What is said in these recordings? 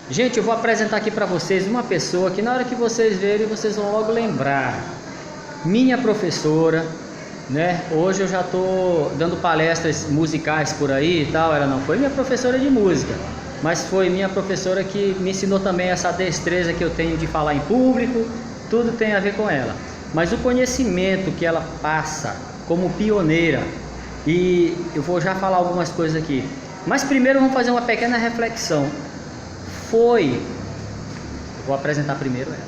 Gente, eu vou apresentar aqui para vocês uma pessoa que na hora que vocês verem, vocês vão logo lembrar. Minha professora, né? Hoje eu já estou dando palestras musicais por aí e tal. Ela não foi minha professora de música, mas foi minha professora que me ensinou também essa destreza que eu tenho de falar em público. Tudo tem a ver com ela. Mas o conhecimento que ela passa como pioneira, e eu vou já falar algumas coisas aqui. Mas primeiro vamos fazer uma pequena reflexão. Eu vou apresentar primeiro ela.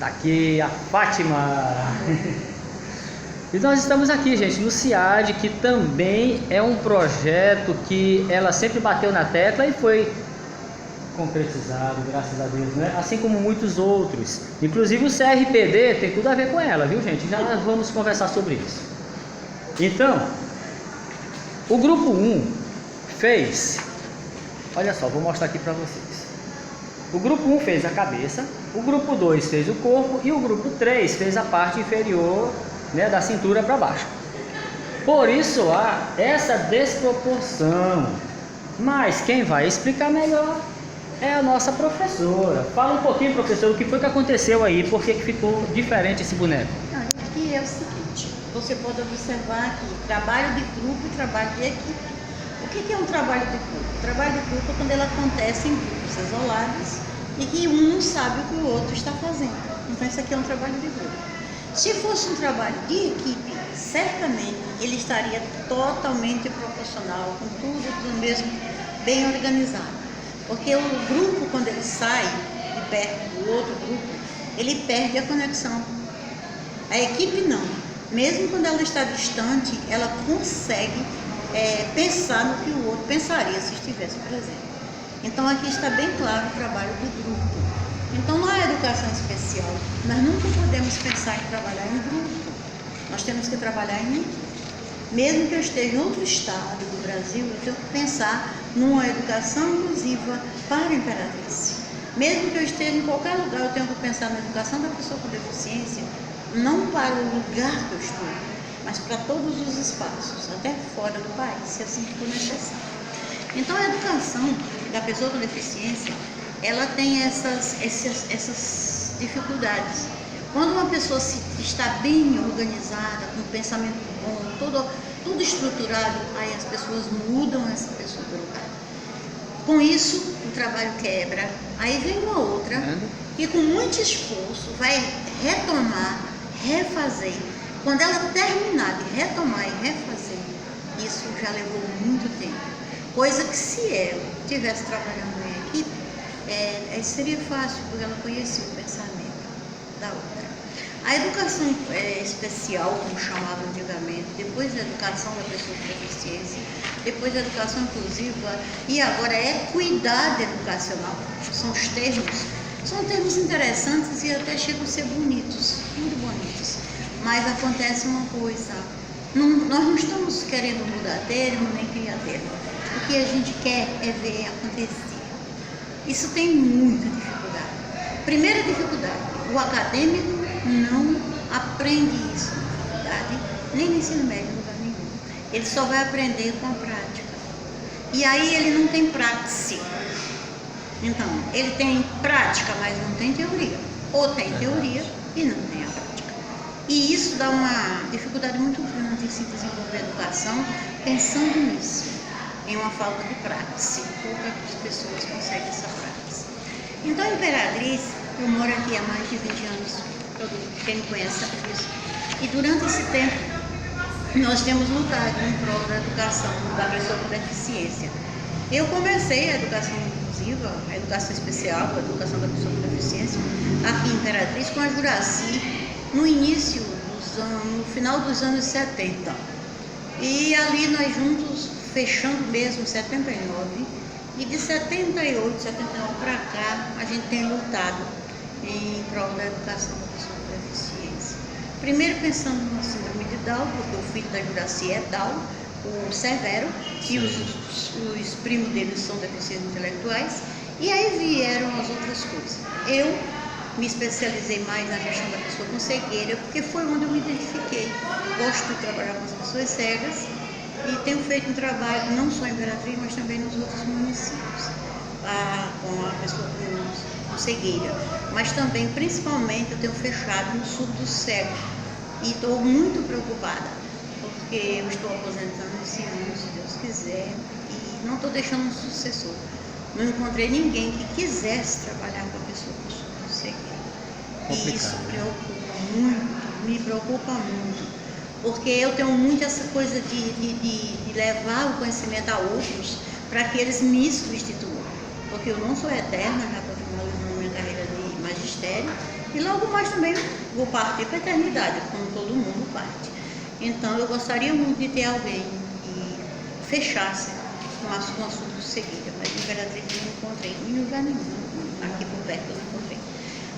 Tá aqui a Fátima. E nós estamos aqui, gente, no CIAD, que também é um projeto que ela sempre bateu na tecla e foi concretizado, graças a Deus, né? Assim como muitos outros. Inclusive o CRPD tem tudo a ver com ela, viu, gente? Já vamos conversar sobre isso. Então, o grupo 1 fez, olha só, vou mostrar aqui para vocês. O grupo 1 fez a cabeça, o grupo 2 fez o corpo e o grupo 3 fez a parte inferior, né, da cintura para baixo. Por isso há essa desproporção. Mas quem vai explicar melhor é a nossa professora. Fala um pouquinho, professor, o que foi que aconteceu aí, por que ficou diferente esse boneco? Aqui é o seguinte, você pode observar aqui, trabalho de grupo e trabalho de equipe. O que é um trabalho de grupo? O trabalho de grupo é quando ele acontece em grupos isolados e que um não sabe o que o outro está fazendo. Então isso aqui é um trabalho de grupo. Se fosse um trabalho de equipe, certamente ele estaria totalmente proporcional, com tudo mesmo bem organizado. Porque o grupo, quando ele sai de perto do outro grupo, ele perde a conexão. A equipe não. Mesmo quando ela está distante, ela consegue pensar no que o outro pensaria se estivesse presente. Então aqui está bem claro o trabalho do grupo. Então na educação especial, nós nunca podemos pensar em trabalhar em grupo. Nós temos que trabalhar em equipe. Mesmo que eu esteja em outro estado do Brasil, eu tenho que pensar numa educação inclusiva para a Imperatriz. Mesmo que eu esteja em qualquer lugar, eu tenho que pensar na educação da pessoa com deficiência, não para o lugar que eu estou, mas para todos os espaços, até fora do país, se assim for necessário. Então a educação da pessoa com deficiência, ela tem essas dificuldades. Quando uma pessoa está bem organizada, com pensamento bom, tudo estruturado, aí as pessoas mudam essa pessoa do lugar. Com isso, o trabalho quebra, aí vem uma outra e com muito esforço vai retomar, refazer. Quando ela terminar de retomar e refazer, isso já levou muito tempo. Coisa que se ela estivesse trabalhando em equipe, seria fácil, porque ela conhecia o pensamento da outra. A educação especial, como chamava antigamente, depois da educação da pessoa com deficiência, depois da educação inclusiva e agora é equidade educacional. São termos interessantes e até chegam a ser bonitos, muito bonitos. Mas acontece uma coisa, nós não estamos querendo mudar termo nem criar termo. O que a gente quer é ver acontecer. Isso tem muita dificuldade. Primeira dificuldade, o acadêmico não aprende isso na faculdade, nem no ensino médio, em lugar nenhum. Ele só vai aprender com a prática. E aí ele não tem prática. Então, ele tem prática, mas não tem teoria. Ou tem teoria e não tem a prática. E isso dá uma dificuldade muito grande em se desenvolver a educação, pensando nisso, em uma falta de prática. Poucas pessoas conseguem essa prática. Então, a Imperatriz, eu moro aqui há mais de 20 anos. Quem me conhece sabe disso. E durante esse tempo, nós temos lutado em prol da educação da pessoa com deficiência. Eu comecei a educação inclusiva, a educação especial, a educação da pessoa com deficiência, aqui em Imperatriz, com a Juraci, no início no final dos anos 70. E ali nós juntos, fechando mesmo 79, e de 78, 79 para cá, a gente tem lutado em prol da educação da pessoa com deficiência. Primeiro pensando na síndrome de Down, porque o filho da Juraci é Down, o Severo, e os primos deles são deficientes intelectuais, e aí vieram as outras coisas. Eu me especializei mais na questão da pessoa com cegueira, porque foi onde eu me identifiquei. Gosto de trabalhar com as pessoas cegas e tenho feito um trabalho não só em Imperatriz, mas também nos outros municípios. com a pessoa cegueira, mas também, principalmente, eu tenho fechado no surdo cego. E estou muito preocupada, porque eu estou aposentando esse ano, se Deus quiser, e não estou deixando um sucessor. Não encontrei ninguém que quisesse trabalhar com a pessoa com surdo cegueira. E isso me preocupa muito, porque eu tenho muito essa coisa de levar o conhecimento a outros para que eles me substituam. Porque eu não sou eterna, já estou finalizando minha carreira de magistério, e logo mais também vou partir para a eternidade, como todo mundo parte. Então eu gostaria muito de ter alguém que fechasse com as surdo cegueira, mas em Imperatriz eu não encontrei em lugar nenhum, aqui por perto eu não encontrei.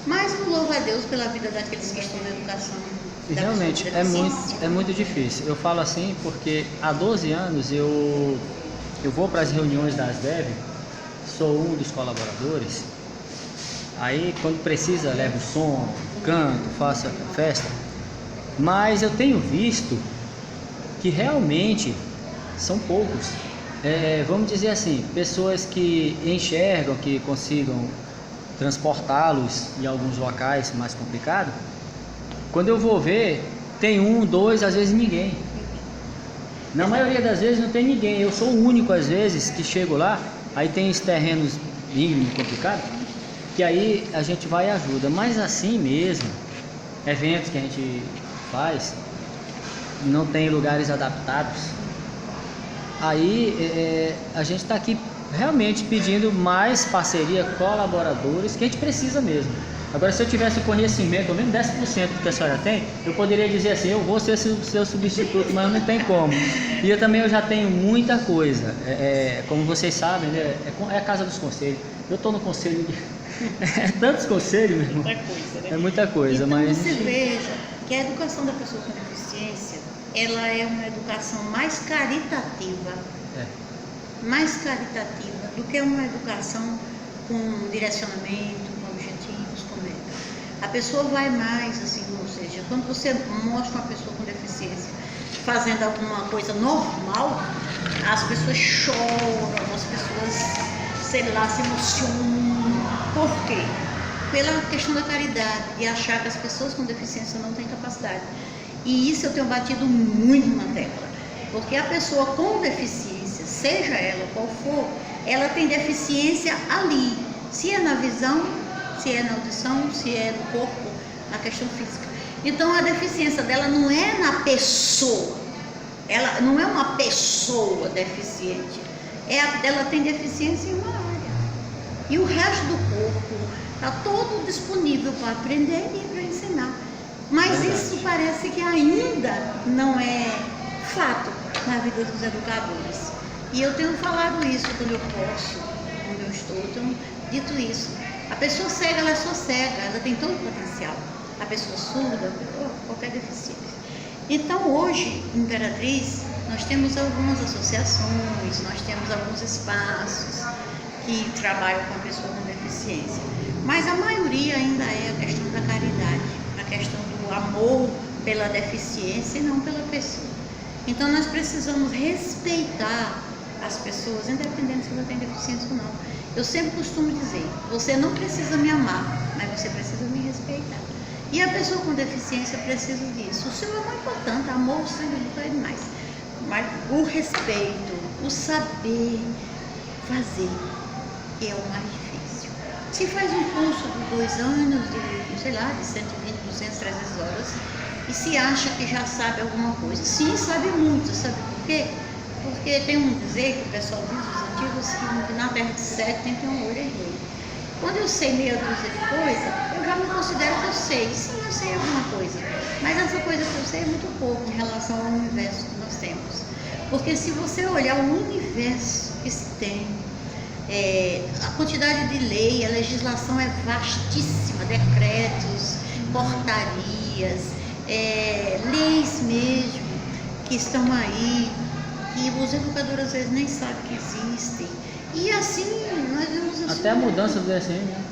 Mas eu louvo a Deus pela vida daqueles que estão na educação. Realmente é muito difícil. Eu falo assim porque há 12 anos eu vou para as reuniões da ASDEV, sou um dos colaboradores. Aí quando precisa levo som, canto, faço festa. Mas eu tenho visto que realmente são poucos. Vamos dizer assim, pessoas que enxergam, que consigam transportá-los em alguns locais mais complicados. Quando eu vou ver, tem um, dois, às vezes ninguém. Na maioria das vezes não tem ninguém. Eu sou o único às vezes que chego lá, aí tem os terrenos mínimos complicados, que aí a gente vai e ajuda. Mas assim mesmo, eventos que a gente faz, não tem lugares adaptados. Aí a gente está aqui realmente pedindo mais parceria, colaboradores, que a gente precisa mesmo. Agora, se eu tivesse o conhecimento, pelo menos 10% que a senhora tem, eu poderia dizer assim, eu vou ser seu substituto, mas não tem como. E eu já tenho muita coisa. Como vocês sabem, né? É a Casa dos Conselhos. Eu estou no conselho de... tantos conselhos, meu irmão. Muita coisa, né? É muita coisa, então, mas... você veja que a educação da pessoa com deficiência, ela é uma educação mais caritativa. Mais caritativa do que uma educação com direcionamento, com objetivos, com meta. A pessoa vai mais assim, ou seja, quando você mostra uma pessoa com deficiência fazendo alguma coisa normal, as pessoas choram, as pessoas, sei lá, se emocionam. Por quê? Pela questão da caridade, de achar que as pessoas com deficiência não têm capacidade. E isso eu tenho batido muito na tecla, porque a pessoa com deficiência, seja ela qual for, ela tem deficiência ali, se é na visão, se é na audição, se é no corpo, na questão física. Então a deficiência dela não é na pessoa, ela não é uma pessoa deficiente, ela tem deficiência em uma área, e o resto do corpo está todo disponível para aprender e para ensinar. Mas isso parece que ainda não é fato na vida dos educadores. E eu tenho falado isso quando eu posso, quando eu estou, tenho dito isso. A pessoa cega, ela é só cega, ela tem todo o potencial. A pessoa surda, qualquer deficiência. Então hoje, em Imperatriz, nós temos algumas associações, nós temos alguns espaços que trabalham com a pessoa com deficiência. Mas a maioria ainda é a questão da caridade, a questão do amor pela deficiência e não pela pessoa. Então nós precisamos respeitar as pessoas, independente se ela tem deficiência ou não. Eu sempre costumo dizer, você não precisa me amar, mas você precisa me respeitar. E a pessoa com deficiência precisa disso. O seu amor é importante, amor sempre é demais. Mas o respeito, o saber fazer, que é o mais difícil. Se faz um curso de 2 anos, de, sei lá, de 120, 200, 300 horas, e se acha que já sabe alguma coisa. Sim, sabe muito, sabe por quê? Porque tem um dizer que o pessoal diz, os antigos, que na terra de 7 tem que ter um olho e rei. Quando eu sei meia dúzia de coisa, eu já me considero que eu sei. Sim, eu sei alguma coisa. Mas essa coisa que eu sei é muito pouco em relação ao universo que nós temos. Porque se você olhar o universo que se tem, a quantidade de lei, a legislação é vastíssima, decretos, portarias, leis mesmo, que estão aí, que os educadores às vezes nem sabem que existem. E assim, nós vemos assim, até a mudança do DSM, né?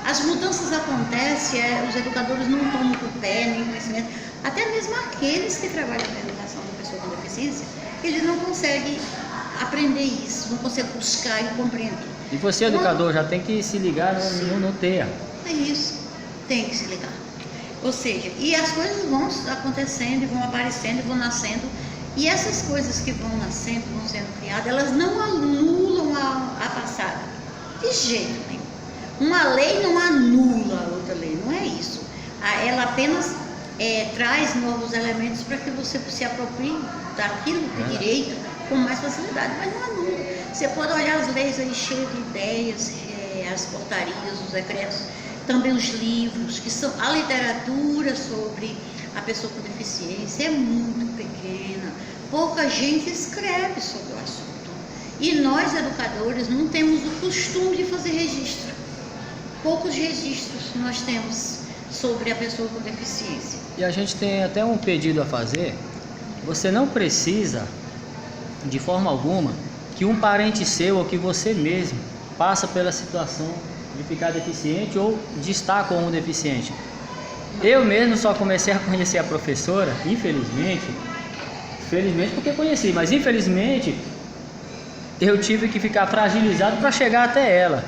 As mudanças acontecem, os educadores não tomam por pé, nem conhecimento. Até mesmo aqueles que trabalham na educação da pessoa com deficiência, eles não conseguem aprender isso, não conseguem buscar e compreender. E você, educador, já tem que se ligar no TEA. É isso, tem que se ligar. Ou seja, e as coisas vão acontecendo, e vão aparecendo, e vão nascendo. E essas coisas que vão nascendo, vão sendo criadas, elas não anulam a passada. De jeito nenhum. Uma lei não anula a outra lei, não é isso. Ela apenas traz novos elementos para que você se aproprie daquilo de direito com mais facilidade, mas não anula. Você pode olhar as leis aí cheias de ideias, as portarias, os decretos, também os livros, que são a literatura sobre a pessoa com deficiência é muito pequena, pouca gente escreve sobre o assunto. E nós, educadores, não temos o costume de fazer registro. Poucos registros nós temos sobre a pessoa com deficiência. E a gente tem até um pedido a fazer. Você não precisa, de forma alguma, que um parente seu ou que você mesmo passa pela situação de ficar deficiente ou de estar com um deficiente. Eu mesmo só comecei a conhecer a professora, infelizmente porque conheci, mas infelizmente eu tive que ficar fragilizado para chegar até ela.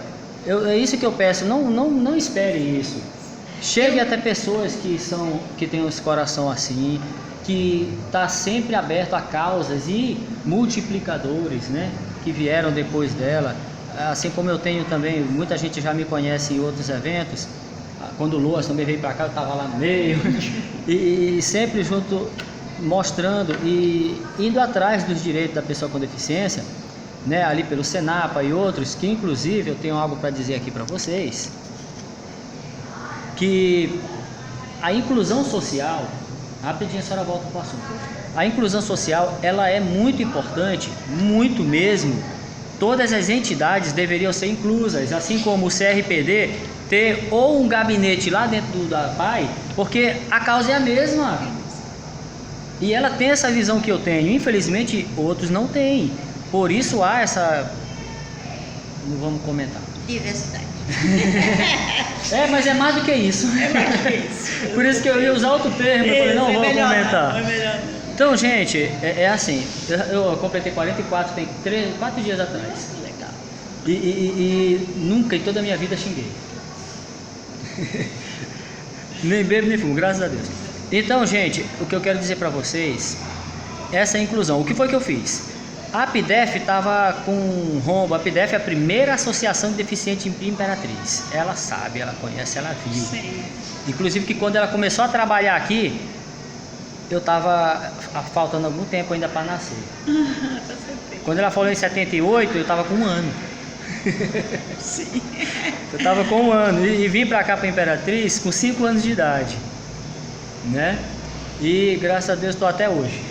É isso que eu peço, não espere isso. Chegue até pessoas que têm esse coração assim, que está sempre aberto a causas e multiplicadores, né, que vieram depois dela. Assim como eu tenho também, muita gente já me conhece em outros eventos. Quando o Luas também veio para cá, eu estava lá no meio. e sempre junto, mostrando e indo atrás dos direitos da pessoa com deficiência, né, ali pelo Senapa e outros, que inclusive eu tenho algo para dizer aqui para vocês, que a inclusão social, rapidinho a senhora volta para o assunto. A inclusão social, ela é muito importante, muito mesmo. Todas as entidades deveriam ser inclusas, assim como o CRPD ter ou um gabinete lá dentro da PAI, porque a causa é a mesma. E ela tem essa visão que eu tenho, infelizmente outros não têm. Por isso há essa... Não vamos comentar. Diversidade. Mas é mais do que isso. É mais do que isso. Por isso que eu ia usar outro termo, eu falei, não vou comentar. Então, gente, é assim, eu completei 44, tem 4 dias atrás. Legal. E nunca em toda a minha vida xinguei. Nem bebo, nem fumo, graças a Deus. Então, gente, o que eu quero dizer para vocês, essa inclusão. O que foi que eu fiz? A APDEF estava com um rombo. A APDEF é a primeira associação de deficiente em Imperatriz. Ela sabe, ela conhece, ela viu. Sim. Inclusive que quando ela começou a trabalhar aqui, eu estava faltando algum tempo ainda para nascer. Quando ela falou em 78, eu estava com 1 ano. Sim. Eu estava com 1 ano e vim para cá, para Imperatriz, com 5 anos de idade, né? E graças a Deus estou até hoje.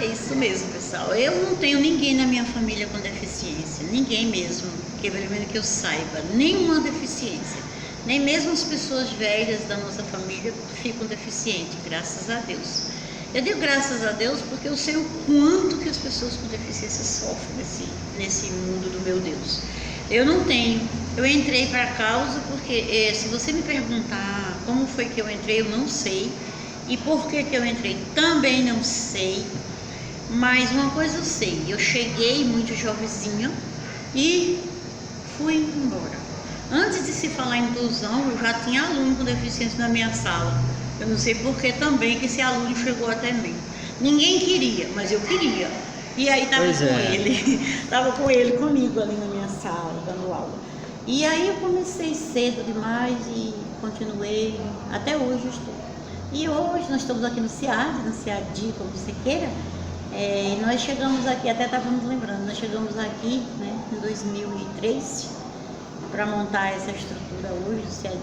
É isso mesmo, pessoal. Eu não tenho ninguém na minha família com deficiência, ninguém mesmo, que pelo menos que eu saiba, nenhuma deficiência. Nem mesmo as pessoas velhas da nossa família ficam deficientes, graças a Deus. Eu digo graças a Deus porque eu sei o quanto que as pessoas com deficiência sofrem nesse mundo do meu Deus. Eu não tenho. Eu entrei para a causa porque, se você me perguntar como foi que eu entrei, eu não sei. E por que eu entrei, também não sei. Mas uma coisa eu sei, eu cheguei muito jovenzinha e fui embora. Antes de se falar em inclusão, eu já tinha aluno com deficiência na minha sala. Eu não sei por que também que esse aluno chegou até mim. Ninguém queria, mas eu queria. E aí estava com ele, comigo ali na minha sala, dando aula. E aí eu comecei cedo demais e continuei, até hoje eu estou. E hoje nós estamos aqui no CIAD, como você queira. Nós chegamos aqui, até estávamos lembrando, nós chegamos aqui, né, em 2003 para montar essa estrutura hoje do CIAD.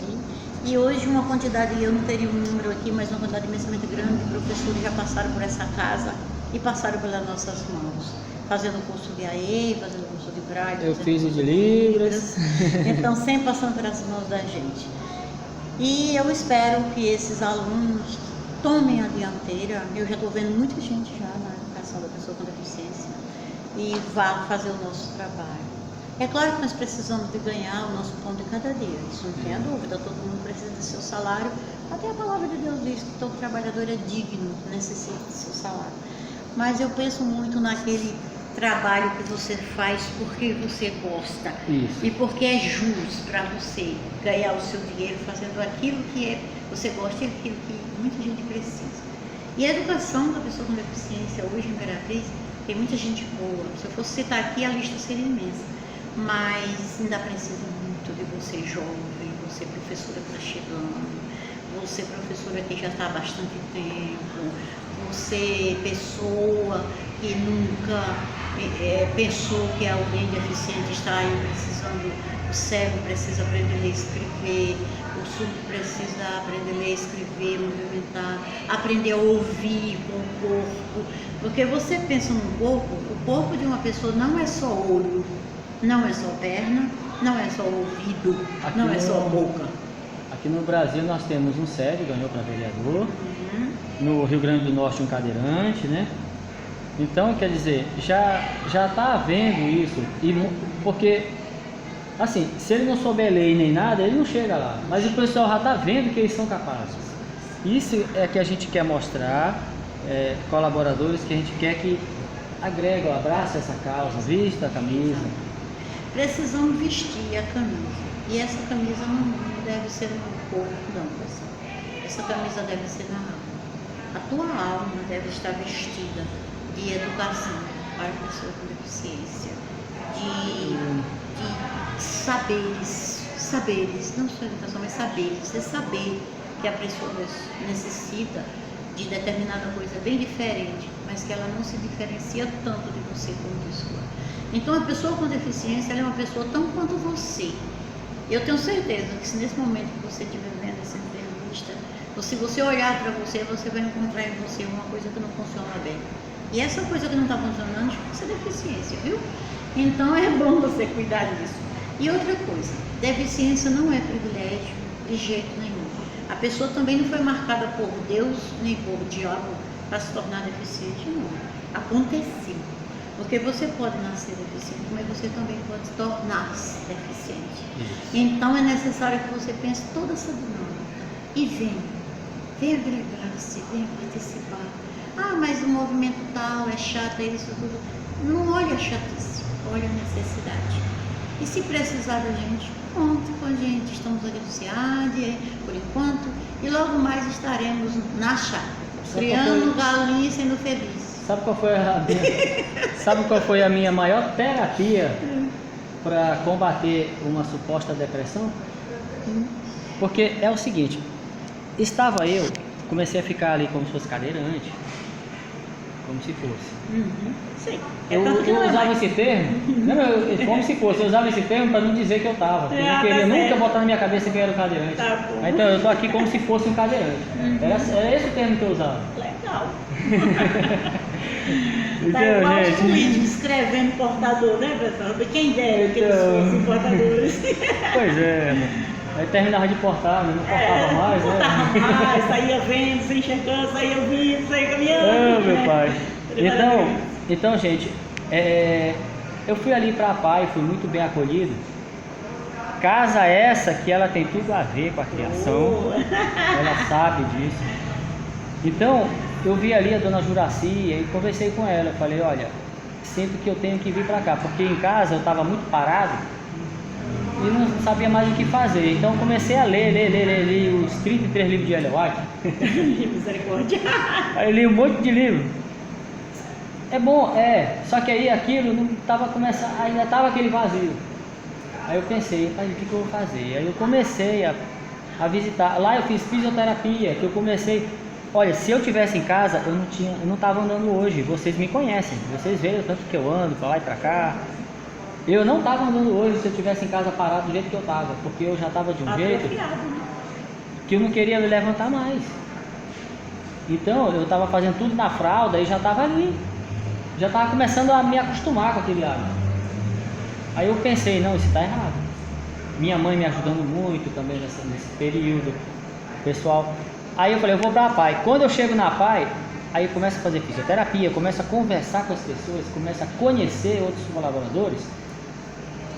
E hoje uma quantidade, eu não teria um número aqui, mas uma quantidade imensamente grande de professores já passaram por essa casa e passaram pelas nossas mãos, fazendo curso de AE, fazendo curso de Braille. Eu fiz o de Libras. Então sempre passando pelas mãos da gente. E eu espero que esses alunos tomem a dianteira. Eu já estou vendo muita gente já na educação da pessoa com deficiência e vá fazer o nosso trabalho. É claro que nós precisamos de ganhar o nosso pão de cada dia, isso não tenha dúvida, todo mundo precisa do seu salário. Até a palavra de Deus diz que todo trabalhador é digno, necessita do seu salário. Mas eu penso muito naquele trabalho que você faz porque você gosta. Isso. E porque é justo para você ganhar o seu dinheiro fazendo aquilo que você gosta e aquilo que muita gente precisa. E a educação da pessoa com deficiência hoje em Imperatriz tem muita gente boa. Se eu fosse citar aqui, a lista seria imensa. Mas ainda precisa muito de você jovem, você professora que está chegando, você professora que já está há bastante tempo, você pessoa que nunca pensou que alguém deficiente está aí precisando, o cego precisa aprender a ler e escrever, o surdo precisa aprender a ler, escrever, movimentar, aprender a ouvir com o corpo, porque você pensa no corpo, o corpo de uma pessoa não é só olho, não é só perna, não é só ouvido, não é só boca. Aqui no Brasil nós temos um cego, ganhou para vereador, no Rio Grande do Norte um cadeirante, né? Então, quer dizer, já está havendo isso, porque, assim, se ele não souber ler nem nada, ele não chega lá, mas o pessoal já está vendo que eles são capazes. Isso é que a gente quer mostrar, colaboradores que a gente quer que agregam, abracem essa causa, vista a camisa. Precisamos vestir a camisa, e essa camisa não deve ser no corpo, não, pessoal. Essa camisa deve ser na alma. A tua alma deve estar vestida de educação para a pessoa com deficiência, de saberes, não só educação, mas saberes, é saber que a pessoa necessita de determinada coisa bem diferente, mas que ela não se diferencia tanto de você como pessoa. Então a pessoa com deficiência, ela é uma pessoa tão quanto você. Eu tenho certeza que se nesse momento que você estiver vendo essa entrevista, se você olhar para você, você vai encontrar em você uma coisa que não funciona bem. E essa coisa que não está funcionando é deficiência, viu? Então é bom você cuidar disso. E outra coisa, deficiência não é privilégio de jeito nenhum. A pessoa também não foi marcada por Deus nem por diabo para se tornar deficiente, não. Aconteceu. Porque você pode nascer deficiente, mas você também pode tornar-se deficiente. Então é necessário que você pense toda essa dinâmica e venha agregar-se, venha participar. Ah, mas o movimento tal é chato, é isso tudo. Não olhe a chatice, olhe a necessidade. E se precisar da gente, conte com a gente. Estamos aqui no SEAD, por enquanto, e logo mais estaremos na chácara, criando galinha e sendo felizes. Sabe qual foi a minha maior terapia para combater uma suposta depressão? Porque é o seguinte, comecei a ficar ali como se fosse cadeirante, como se fosse. Sim. Eu usava esse termo, como se fosse, eu usava esse termo para não dizer que eu estava, porque eu não queria nunca botar na minha cabeça que eu era um cadeirante. Tá bom. Então eu estou aqui como se fosse um cadeirante. Era esse o termo que eu usava. Legal. Então, Tá igual os gente, políticos escrevendo portador, né, pessoal? Quem dera que eles fossem portadores. Pois é, aí terminava de portar, mas não portava mais, né? Portava mais, saía vendo, saía enxergando, saía ouvindo, saía caminhando. Meu pai. Então, gente, eu fui ali para a PAI, fui muito bem acolhido. Casa essa que ela tem tudo a ver com a criação, ela sabe disso. Então, eu vi ali a dona Juraci e conversei com ela. Eu falei, olha, sinto que eu tenho que vir para cá, porque em casa eu estava muito parado e não sabia mais o que fazer. Então comecei a ler os 33 livros de Ellen White. Misericórdia. Aí eu li um monte de livro. É bom, só que aí aquilo não estava começando, ainda estava aquele vazio. Aí eu pensei, o que eu vou fazer? Aí eu comecei a visitar. Lá eu fiz fisioterapia, que eu comecei. Olha, se eu tivesse em casa, eu não estava andando hoje. Vocês me conhecem, vocês veem o tanto que eu ando para lá e para cá. Eu não estava andando hoje se eu tivesse em casa parado do jeito que eu estava, porque eu já estava de um jeito que eu não queria me levantar mais. Então eu estava fazendo tudo na fralda e já estava ali, já estava começando a me acostumar com aquele hábito. Aí eu pensei, não, isso está errado. Minha mãe me ajudando muito também nesse período, pessoal. Aí eu falei, eu vou para a PAI. Quando eu chego na PAI, aí eu começo a fazer fisioterapia, começo a conversar com as pessoas, começo a conhecer outros colaboradores.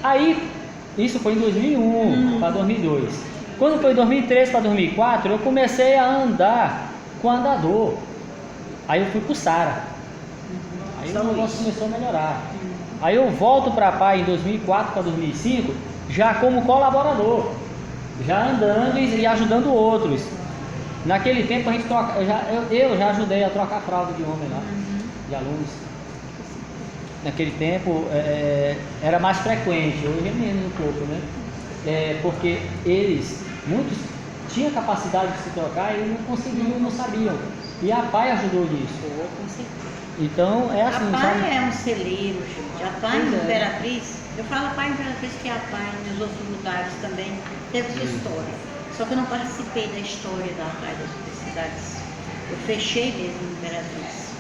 Aí, isso foi em 2001 para 2002. Quando foi 2003 para 2004, eu comecei a andar com andador. Aí eu fui pro Sara. Aí Só o negócio isso. começou a melhorar. Aí eu volto para a PAI em 2004 para 2005, já como colaborador, já andando e ajudando outros. Naquele tempo a gente troca, eu já ajudei a trocar fralda de homem lá, de alunos. Naquele tempo era mais frequente, hoje é menos um pouco, né? Porque muitos tinham capacidade de se trocar e não conseguiam, não sabiam. E a PAI ajudou nisso. Com certeza. Então é assim, A sabe? PAI é um celeiro, gente. A PAI Pois é. Imperatriz, eu falo PAI Imperatriz que a PAI nos outros lugares também teve sua história. Só que eu não participei da história da PAI das universidades. Eu fechei mesmo em Imperatriz.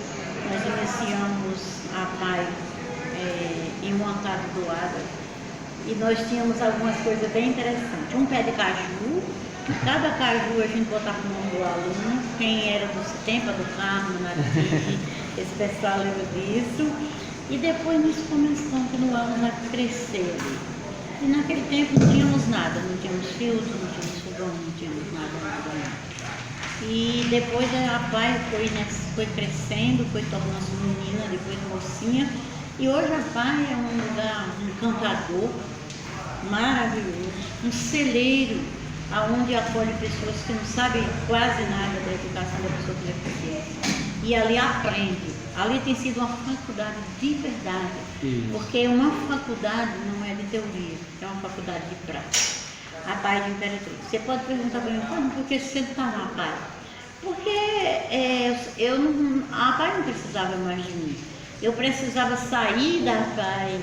Nós iniciamos a PAI em uma casa doada e nós tínhamos algumas coisas bem interessantes. Um pé de caju, cada caju a gente botava o nome do aluno, quem era do Tempa do Carmo, esse pessoal lembra disso. E depois nós continuamos a crescer. E naquele tempo não tínhamos nada, não tínhamos filtro, não tínhamos fogão, não tínhamos nada. E depois a PAI foi crescendo, foi tornando-se menina, depois mocinha. E hoje a PAI é um lugar encantador, maravilhoso, um celeiro, onde acolhe pessoas que não sabem quase nada da educação da pessoa com deficiência. E ali aprende. Ali tem sido uma faculdade de verdade. Isso. Porque uma faculdade não é de teoria, é uma faculdade de prática. A PAI de Imperatriz. Você pode perguntar para mim, por que você está na PAI? Porque a PAI não precisava mais de mim. Eu precisava sair da PAI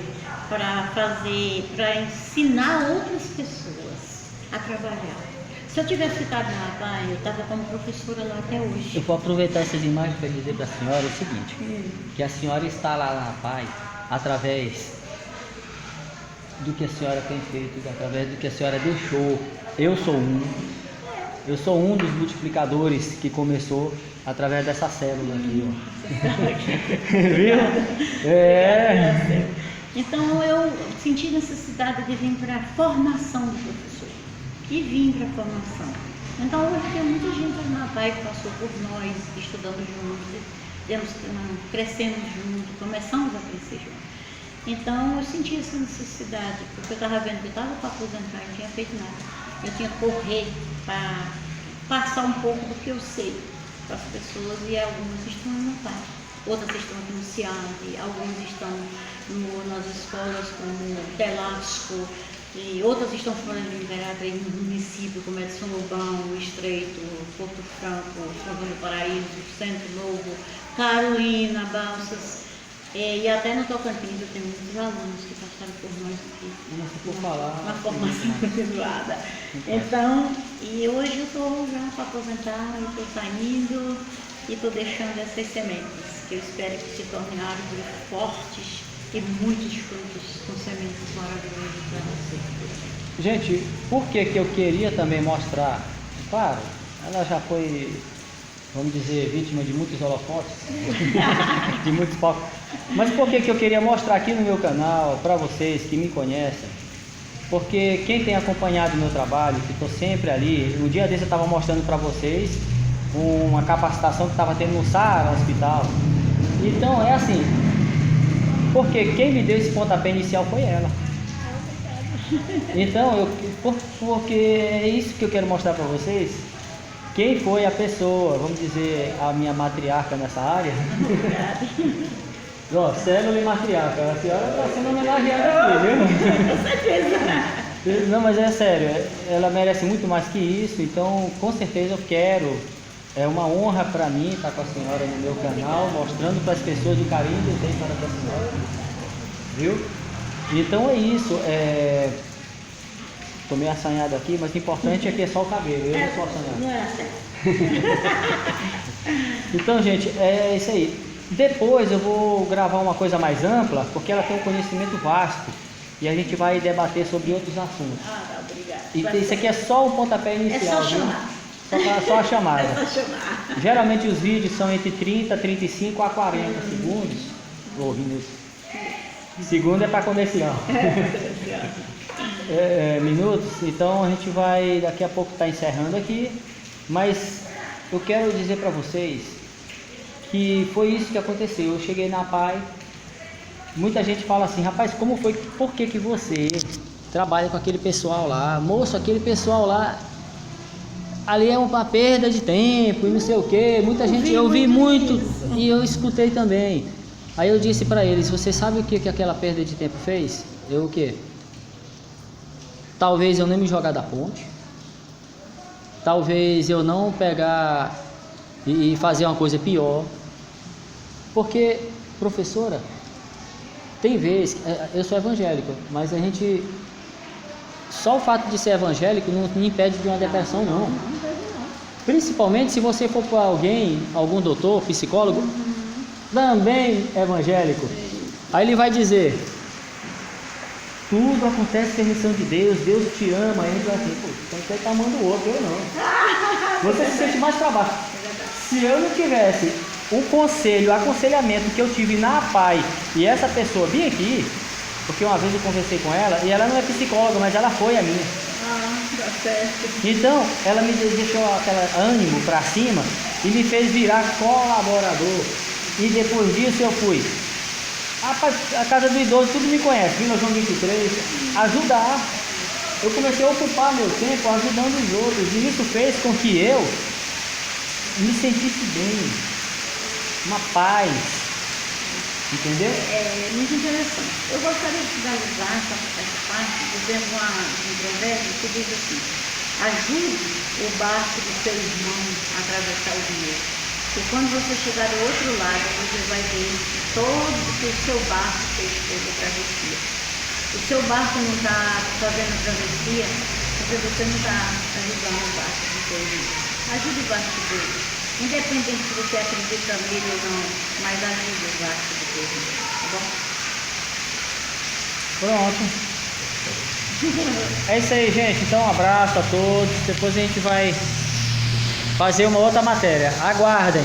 para ensinar outras pessoas a trabalhar. Se eu tivesse ficado na PAI, eu estava como professora lá até hoje. Eu vou aproveitar essas imagens para dizer para a senhora o seguinte, que a senhora está lá na PAI através do que a senhora tem feito, através do que a senhora deixou. Eu sou um dos multiplicadores que começou através dessa célula aqui, ó. Viu? Então eu senti necessidade de vir para a formação do professor. E vim para a formação. Então hoje tem muita gente na PAI que passou por nós, estudando juntos, crescendo juntos, começamos a crescer juntos. Então eu senti essa necessidade, porque eu estava vendo que eu estava para aposentar e não tinha feito nada. Eu tinha que correr para passar um pouco do que eu sei para as pessoas, e algumas estão na PAI, outras estão aqui no CIAD, algumas estão nas escolas como Telasco, e outras estão fora de Imperatriz, no município, como é de São Lobão, Estreito, Porto Franco, São João do Paraíso, Centro Novo, Carolina, Balsas, e até no Tocantins eu tenho muitos alunos que passaram por nós aqui, na formação continuada. Então, e hoje eu estou já para aposentar, eu estou saindo e estou deixando essas sementes, que eu espero que se tornem árvores fortes e muitos frutos com sementes maravilhosas para você. Gente, por que eu queria também mostrar? Claro, ela já foi, vamos dizer, vítima de muitos holofotes, de muitos focos. Mas por que eu queria mostrar aqui no meu canal, para vocês que me conhecem? Porque quem tem acompanhado o meu trabalho, que estou sempre ali, um dia desse eu estava mostrando para vocês uma capacitação que estava tendo no Saara Hospital. Então é assim, porque quem me deu esse pontapé inicial foi ela. Então, porque é isso que eu quero mostrar para vocês. Quem foi a pessoa, vamos dizer, a minha matriarca nessa área? Ó, célula e matriarca, a senhora está sendo homenageada aqui, viu? Com certeza. Não, mas é sério, ela merece muito mais que isso, então com certeza eu quero. É uma honra para mim estar com a senhora no meu canal, mostrando para as pessoas o carinho que eu tenho para a senhora, viu? Então é isso, tô meio assanhado aqui, mas o importante é que é só o cabelo, eu não sou assanhado. Não é certo. Então, gente, é isso aí. Depois eu vou gravar uma coisa mais ampla, porque ela tem um conhecimento vasto e a gente vai debater sobre outros assuntos. Tá, obrigada. E isso aqui é só o pontapé inicial, É só viu? chamar. Só a chamada. É só chamar. Geralmente os vídeos são entre 30, 35 a 40 segundos ou minutos. Segundo é para comercial. Minutos. Então a gente vai daqui a pouco estar encerrando aqui, mas eu quero dizer para vocês que foi isso que aconteceu. Eu cheguei na PAI, muita gente fala assim, rapaz, como foi, por que você trabalha com aquele pessoal lá? Moço, aquele pessoal lá, ali é uma perda de tempo e não sei o que. Muita gente, eu vi muito e eu escutei também. Aí eu disse para eles, você sabe o que aquela perda de tempo fez? Eu o quê? Talvez eu nem me jogar da ponte, talvez eu não pegar e fazer uma coisa pior, porque, professora, tem vezes, eu sou evangélico, mas a gente, só o fato de ser evangélico não me impede de uma depressão, não. Principalmente se você for para alguém, algum doutor, psicólogo, também evangélico, aí ele vai dizer, tudo acontece com a permissão de Deus, Deus te ama, aí a gente vai assim, pô, então você está amando o outro, eu não. Você se sente mais para baixo. Se eu não tivesse o conselho, o aconselhamento que eu tive na PAI, e essa pessoa vir aqui, porque uma vez eu conversei com ela, e ela não é psicóloga, mas ela foi a minha. Tá certo. Então, ela me deixou aquele ânimo para cima e me fez virar colaborador. E depois disso eu fui. A casa do idoso, tudo me conhece, Vila João 23, ajudar. Eu comecei a ocupar meu tempo ajudando os outros, e isso fez com que eu me sentisse bem, uma paz, entendeu? É muito interessante. Eu gostaria de finalizar essa parte dizendo um provérbio que diz assim: ajude o barco do seu irmão a atravessar o rio. E quando você chegar do outro lado, você vai ver que o seu barco fez toda a travessia. O seu barco não está fazendo a travessia porque você não está ajudando o barco do seu irmão. Ajude o barco dele. Independente se você acredita nele ou não, mas ajude o barco do seu irmão. Tá bom? Pronto. É isso aí, gente. Então, um abraço a todos. Depois a gente vai fazer uma outra matéria. Aguardem.